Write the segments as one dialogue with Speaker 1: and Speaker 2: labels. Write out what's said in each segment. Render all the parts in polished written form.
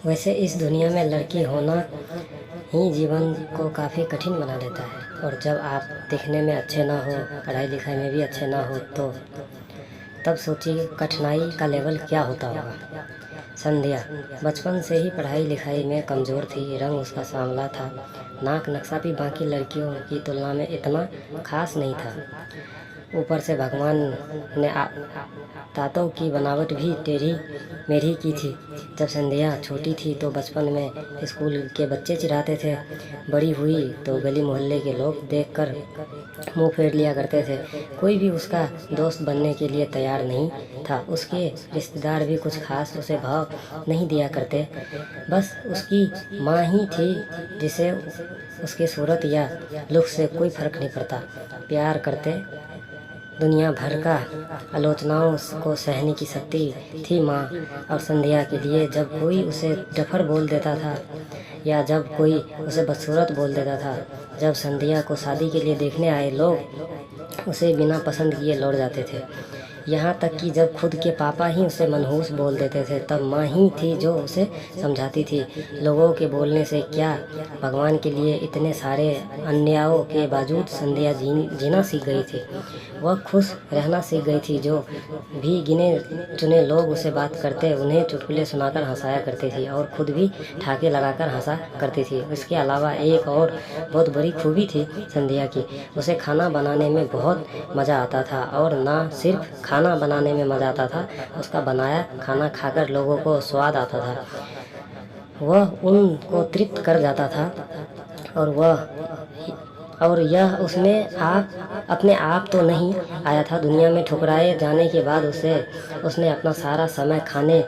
Speaker 1: वैसे इस दुनिया में लड़की होना ही जीवन को काफ़ी कठिन बना देता है। और जब आप दिखने में अच्छे ना हो, पढ़ाई लिखाई में भी अच्छे ना हो, तो तब सोचिए कठिनाई का लेवल क्या होता होगा। संध्या बचपन से ही पढ़ाई लिखाई में कमज़ोर थी। रंग उसका सांवला था, नाक नक्शा भी बाकी लड़कियों की तुलना में इतना खास नहीं था। ऊपर से भगवान ने दांतों की बनावट भी टेढ़ी मेढ़ी की थी। जब संध्या छोटी थी तो बचपन में स्कूल के बच्चे चिढ़ाते थे। बड़ी हुई तो गली मोहल्ले के लोग देखकर मुंह फेर लिया करते थे। कोई भी उसका दोस्त बनने के लिए तैयार नहीं था। उसके रिश्तेदार भी कुछ खास उसे भाव नहीं दिया करते। बस उसकी माँ ही थी जिसे उसकी सूरत या लुक से कोई फर्क नहीं पड़ता। प्यार करते दुनिया भर का आलोचनाओं को सहने की शक्ति थी माँ और संध्या के लिए। जब कोई उसे डफर बोल देता था या जब कोई उसे बदसूरत बोल देता था, जब संध्या को शादी के लिए देखने आए लोग उसे बिना पसंद किए लौट जाते थे। यहाँ तक कि जब खुद के पापा ही उसे मनहूस बोल देते थे, तब माँ ही थी जो उसे समझाती थी। लोगों के बोलने से क्या, भगवान के लिए इतने सारे अन्यायों के बावजूद संध्या जीना सीख गई थी। वह खुश रहना सीख गई थी। जो भी गिने चुने लोग उसे बात करते, उन्हें चुटकुले सुनाकर हंसाया करती थी और खुद भी ठाके लगाकर हंसा करती थी। इसके अलावा एक और बहुत बड़ी खूबी थी संध्या की, उसे खाना बनाने में बहुत मज़ा आता था। और ना सिर्फ खाना बनाने में मज़ा आता था, उसका बनाया खाना खाकर लोगों को स्वाद आता था। वह उनको तृप्त कर जाता था और यह उसमें अपने आप तो नहीं आया था। दुनिया में ठुकराए जाने के बाद उसने अपना सारा समय खाने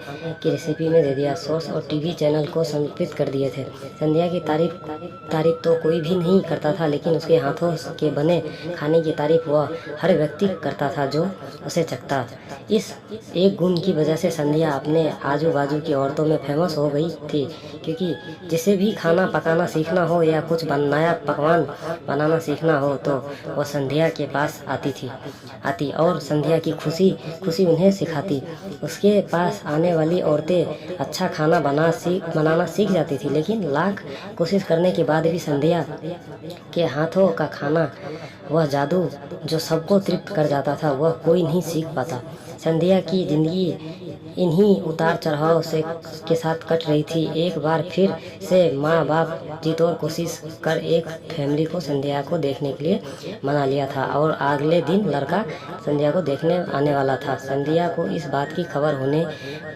Speaker 1: की रेसिपी में दे दिया। सोर्स और टीवी चैनल को समर्पित कर दिए थे। संध्या की तारीफ तो कोई भी नहीं करता था, लेकिन उसके हाथों के बने खाने की तारीफ वह हर व्यक्ति करता था जो उसे चखता। इस एक गुण की वजह से संध्या अपने आजू बाजू की औरतों में फेमस हो गई थी, क्योंकि जिसे भी खाना पकाना सीखना हो या कुछ नया पकवान बनाना सीखना हो तो वह संध्या के पास आती और संध्या की खुशी उन्हें सिखाती। उसके पास आने वाली औरतें अच्छा खाना बनाना सीख जाती थी, लेकिन लाख कोशिश करने के बाद भी संध्या के हाथों का खाना, वह जादू जो सबको तृप्त कर जाता था, वह कोई नहीं सीख पाता। संध्या की ज़िंदगी इन्हीं उतार चढ़ाव के साथ कट रही थी। एक बार फिर से माँ बाप जीतोड़ कोशिश कर एक फैमिली को संध्या को देखने के लिए मना लिया था और अगले दिन लड़का संध्या को देखने आने वाला था। संध्या को इस बात की खबर होने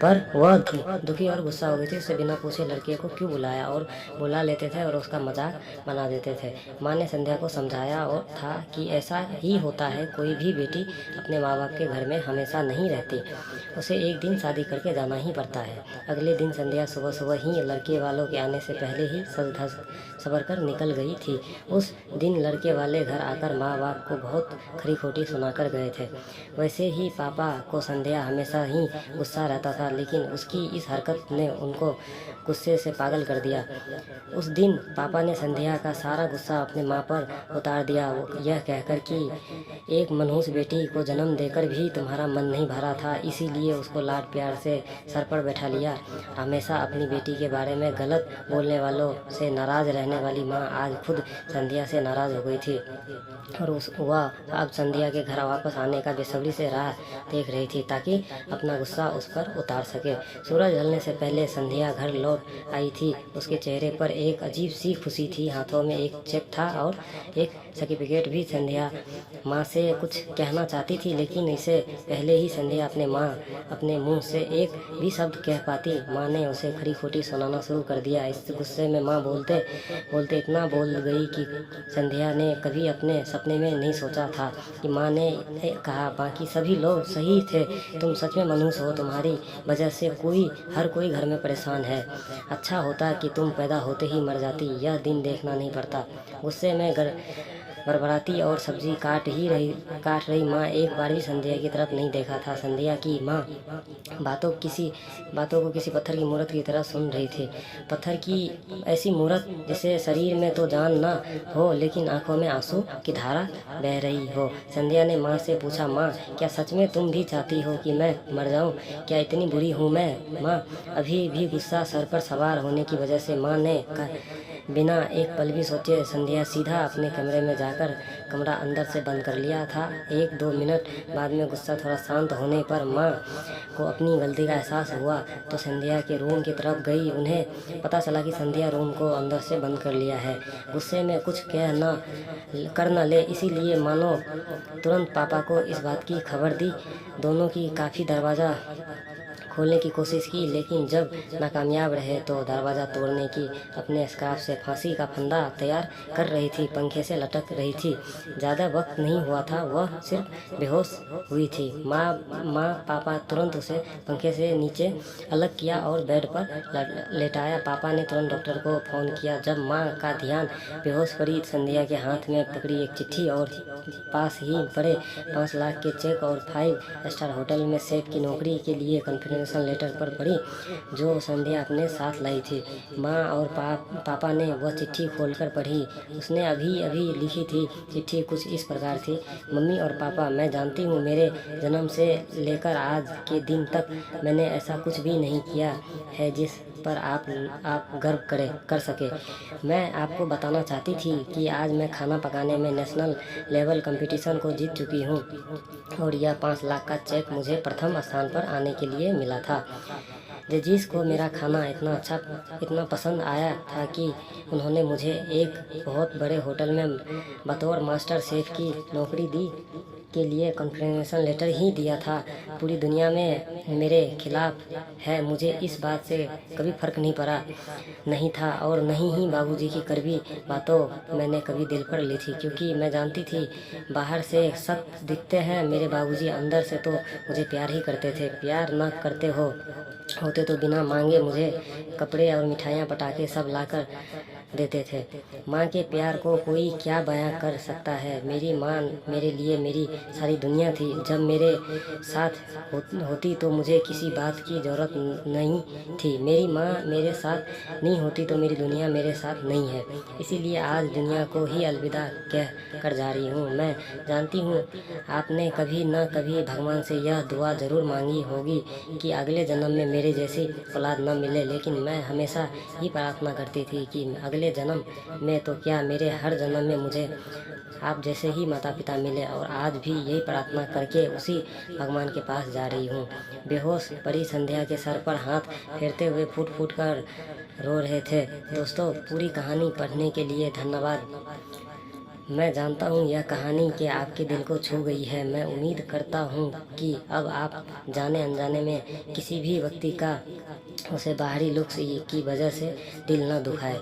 Speaker 1: पर वह दुखी और गुस्सा हो गई थी। उसे बिना पूछे लड़के को क्यों बुलाया और बुला लेते थे और उसका मजाक बना देते थे। माँ ने संध्या को समझाया और था कि ऐसा ही होता है, कोई भी बेटी अपने माँ बाप के घर में हमेशा नहीं रहती, उसे एक दिन शादी करके जाना ही पड़ता है। अगले दिन संध्या सुबह सुबह ही लड़के वालों के आने से पहले ही सज धज सवर कर निकल गई थी। उस दिन लड़के वाले घर आकर माँ बाप को बहुत खरी खोटी सुनाकर गए थे। वैसे ही पापा को संध्या हमेशा ही गुस्सा रहता था, लेकिन उसकी इस हरकत ने उनको गुस्से से पागल कर दिया। उस दिन पापा ने संध्या का सारा गुस्सा अपने माँ पर उतार दिया, यह कहकर कि एक मनहूस बेटी को जन्म देकर भी तुम्हारा मन नहीं भरा था, इसीलिए उसको लाड प्यार से सर पर बैठा लिया। हमेशा अपनी बेटी के बारे में गलत बोलने वालों से नाराज़ रहने वाली माँ आज खुद संध्या से नाराज़ हो गई थी और वह अब संध्या के घर वापस आने का बेसब्री से राह देख रही थी ताकि अपना गुस्सा उस पर उतार सके। सूरज ढलने से पहले संध्या घर लौट आई थी। उसके चेहरे पर एक अजीब सी खुशी थी। हाथों में एक चेक था और एक सर्टिफिकेट भी। संध्या माँ से कुछ कहना चाहती थी, लेकिन इससे पहले ही संध्या अपने मुंह से एक भी शब्द कह पाती, माँ ने उसे खरी खोटी सुनाना शुरू कर दिया। इस गुस्से में माँ बोलते बोलते इतना बोल गई कि संध्या ने कभी अपने सपने में नहीं सोचा था कि माँ ने कहा, बाकी सभी लोग सही थे, तुम सच में मनहूस हो, तुम्हारी वजह से हर कोई घर में परेशान है। अच्छा होता कि तुम पैदा होते ही मर जाती, यह दिन देखना नहीं पड़ता। गुस्से में बरबराती और सब्जी काट रही माँ एक बार भी संध्या की तरफ नहीं देखा था। संध्या की माँ बातों को किसी पत्थर की मूरत की तरह सुन रही थी। पत्थर की ऐसी मूरत जिसे शरीर में तो जान ना हो लेकिन आंखों में आंसू की धारा बह रही हो। संध्या ने माँ से पूछा, माँ क्या सच में तुम भी चाहती हो कि मैं मर जाऊं? क्या इतनी बुरी हूँ मैं माँ? अभी भी गुस्सा सर पर सवार होने की वजह से माँ ने बिना एक पल भी सोचे संध्या सीधा अपने कमरे में जाकर कमरा अंदर से बंद कर लिया था। 1-2 मिनट बाद में गुस्सा थोड़ा शांत होने पर माँ को अपनी गलती का एहसास हुआ तो संध्या के रूम की तरफ गई। उन्हें पता चला कि संध्या रूम को अंदर से बंद कर लिया है। गुस्से में कुछ कर न ले इसीलिए मानो तुरंत पापा को इस बात की खबर दी। दोनों की काफ़ी दरवाज़ा खोलने की कोशिश की लेकिन जब नाकामयाब रहे तो दरवाज़ा तोड़ने की अपने स्कार्फ से फांसी का फंदा तैयार कर रही थी। पंखे से लटक रही थी। ज़्यादा वक्त नहीं हुआ था, वह सिर्फ बेहोश हुई थी। पापा तुरंत उसे पंखे से नीचे अलग किया और बेड पर लेटाया। पापा ने तुरंत डॉक्टर को फ़ोन किया। जब माँ का ध्यान बेहोश पड़ी संध्या के हाथ में पकड़ी एक चिट्ठी और पास ही पड़े 5 लाख के चेक और 5 स्टार होटल में शेफ की नौकरी के लिए कन्फर्मेशन लेटर पर पड़ी जो संध्या अपने साथ लाई थी। माँ और पापा ने वह चिट्ठी खोलकर पढ़ी। उसने अभी अभी लिखी थी। चिट्ठी कुछ इस प्रकार थी, मम्मी और पापा, मैं जानती हूँ मेरे जन्म से लेकर आज के दिन तक मैंने ऐसा कुछ भी नहीं किया है जिस पर आप गर्व कर सके। मैं आपको बताना चाहती थी कि आज मैं खाना पकाने में नेशनल लेवल कंपटीशन को जीत चुकी हूँ और यह 5 लाख का चेक मुझे प्रथम स्थान पर आने के लिए मिला था। जजीज को मेरा खाना इतना पसंद आया था कि उन्होंने मुझे एक बहुत बड़े होटल में बतौर मास्टर शेफ की नौकरी दी के लिए कन्फर्मेशन लेटर ही दिया था। पूरी दुनिया में मेरे खिलाफ है, मुझे इस बात से कभी फर्क नहीं था और नहीं ही बाबूजी की कड़वी बातों मैंने कभी दिल पर ली थी क्योंकि मैं जानती थी बाहर से सख्त दिखते हैं मेरे बाबूजी, अंदर से तो मुझे प्यार ही करते थे। प्यार ना करते होते तो बिना मांगे मुझे कपड़े और मिठाइयाँ पटाखे सब लाकर देते थे। माँ के प्यार को कोई क्या बयां कर सकता है। मेरी माँ मेरे लिए मेरी सारी दुनिया थी। जब मेरे साथ होती तो मुझे किसी बात की ज़रूरत नहीं थी। मेरी माँ मेरे साथ नहीं होती तो मेरी दुनिया मेरे साथ नहीं है। इसीलिए आज दुनिया को ही अलविदा कह कर जा रही हूँ। मैं जानती हूँ आपने कभी न कभी भगवान से यह दुआ ज़रूर मांगी होगी कि अगले जन्म में मेरे जैसी औलाद न मिले, लेकिन मैं हमेशा ही प्रार्थना करती थी कि अगले जन्म में तो क्या मेरे हर जन्म में मुझे आप जैसे ही माता पिता मिले और आज भी यही प्रार्थना करके उसी भगवान के पास जा रही हूँ। बेहोश पड़ी संध्या के सर पर हाथ फेरते हुए फूट फूट कर रो रहे थे। दोस्तों, पूरी कहानी पढ़ने के लिए धन्यवाद। मैं जानता हूँ यह कहानी के आपके दिल को छू गई है। मैं उम्मीद करता हूँ कि अब आप जाने अनजाने में किसी भी व्यक्ति का उसे बाहरी लुक्स की वजह से दिल न दुखाए।